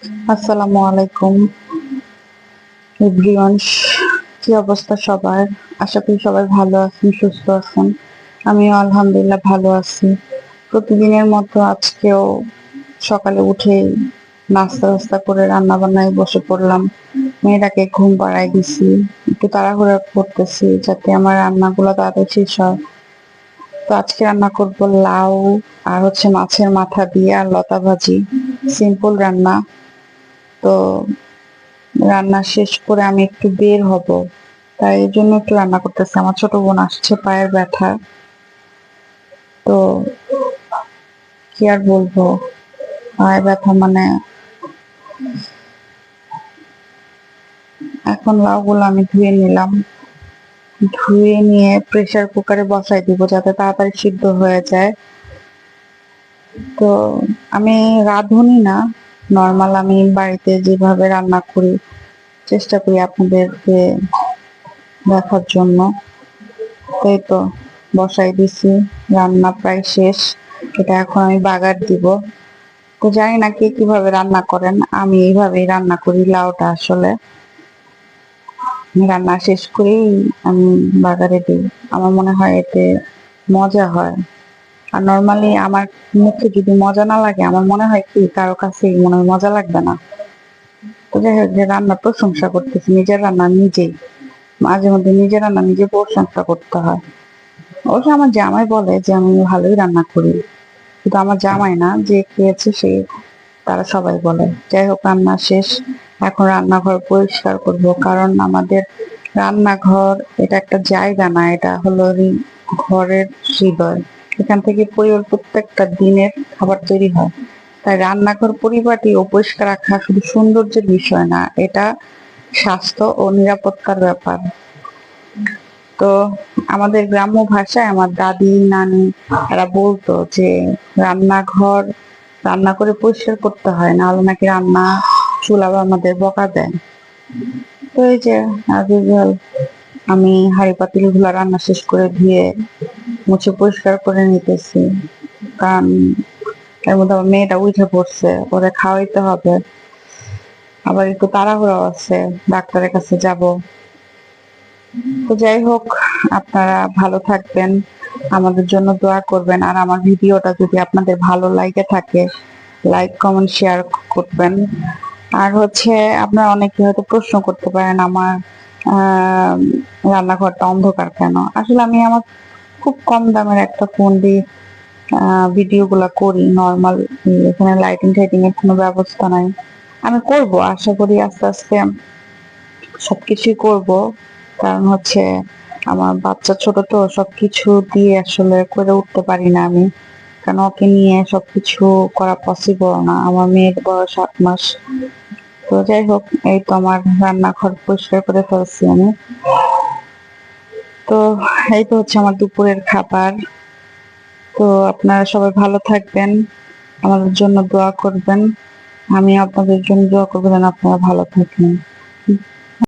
আসসালামু আলাইকুম এভরিওয়ান। কি অবস্থা সবার? আশা করি সবাই ভালো আছেন, সুস্থ আছেন। আমিও আলহামদুলিল্লাহ ভালো আছি। প্রতিদিনের মতো আজকেও সকালে উঠে নাস্তা টাস্তা করে রান্না বান্নায় বসে পড়লাম। মেয়েটাকে ঘুম পাড়ায় দিছি, একটু তাড়াহুড়া করতেছি যাতে আমার রান্নাগুলো তাড়াতাড়ি শেষ হয়। তো আজকে রান্না করব লাউ আর মাছের মাথা দিয়ে আর লতা ভাজি, সিম্পল রান্না। তো রান্না শেষ করে আমি একটু বের হব, তাই এই জন্য একটু রান্না করতেছি। আমার ছোট বোন আসছে, পায়ের ব্যথা। তো কি আর বলবো, পায়ের ব্যথা মানে। এখন লাউগুলো আমি ধুয়ে নিলাম, ধুয়ে নিয়ে প্রেসার কুকারে বসাই দিব যাতে তাড়াতাড়ি সিদ্ধ হয়ে যায়। তো আমি রাঁধুনি না, নর্মাল আমি বাড়িতে যেভাবে রান্না করি চেষ্টা করি আপনাদেরকে দেখার জন্য। এই তো বসাই দিছি, রান্না প্রায় শেষ। এটা এখন আমি বাগার দিব। তো জানি না কে কিভাবে রান্না করেন, আমি এইভাবেই রান্না করি। লাউটা আসলে রান্না শেষ করেই আমি বাগারে দিই। আমার মনে হয় এতে মজা হয়। আর নর্মালি আমার মুখে যদি মজা না লাগে, আমার মনে হয় কি কারো কাছে মনে হয় মজা লাগবে না। তো যাই হোক, যে রান্নার প্রশংসা করতেছি, নিজের রান্না নিজেই, মাঝে মধ্যে নিজের রান্না নিজে প্রশংসা করতে হয়। অবশ্য আমার জামাই বলে যে আমি ভালোই রান্না করি, কিন্তু আমার জামাই না, যে খেয়েছে সে, তারা সবাই বলে। যাই হোক, রান্না শেষ। এখন রান্নাঘর পরিষ্কার করব, কারণ আমাদের রান্নাঘর এটা একটা জায়গা না, এটা হলো ঘরের হৃদয়। এখান থেকে পরিবার প্রত্যেকটা দিনের খাবার তৈরি হয়। তাই রান্নাঘর পরিপাটি ও পরিষ্কার রাখা শুধু সৌন্দর্যের বিষয় না, এটা স্বাস্থ্য ও নিরাপত্তার ব্যাপার। তো আমাদের গ্রাম্য ভাষায় আমার দাদি নানি এরা বলতো যে রান্নাঘর রান্না করে পরিষ্কার করতে হয়, না হলে নাকি রান্না চুলা আমাদের বকা দেয়। তো এই যে as usual, আমি হাঁড়ি পাতিল গুলা রান্না শেষ করে ধুয়ে মুছে পরিষ্কার করে নিতেছি, কারণ এর মধ্যে আমার মেয়েটা উঠে পড়ছে, ওরে খাওয়াইতে হবে। আবার একটু তাড়াহুড়ো আছে, ডাক্তারের কাছে যাব। তো যাই হোক, আপনারা ভালো থাকবেন, আমাদের জন্য দোয়া করবেন। আর আমার ভিডিওটা যদি আপনাদের ভালো লাগে থাকে, লাইক কমেন্ট শেয়ার করবেন। আর আপনারা অনেকে হয়তো প্রশ্ন করতে পারেন আমার আহ রান্নাঘরটা অন্ধকার কেন। আসলে আমি আমার খুব কম দামের একটা ফোন দিয়ে ভিডিও গুলা করি নর্মাল। এখানে লাইটিং টাইটিং এর কোনো ব্যবস্থা নাই। আমি করব, আশা করি আস্তে আস্তে সবকিছুই করব। কারণ আমার বাচ্চা ছোট, তো সবকিছু দিয়ে আসলে করে উঠতে পারি না আমি, কারণ ওকে নিয়ে সবকিছু করা পসিবল না। আমার মেয়ের বয়স 7 মাস। তো যাই হোক, এই তো আমার রান্নাঘর পরিষ্কার করে ফেলছি আমি। তো এই তো আমার দুপুরের খাবার। তো আপনারা সবাই ভালো থাকবেন, আমাদের জন্য দোয়া করবেন। আমি আপনাদের জন্য দোয়া করবো যেন আপনারা ভালো থাকেন।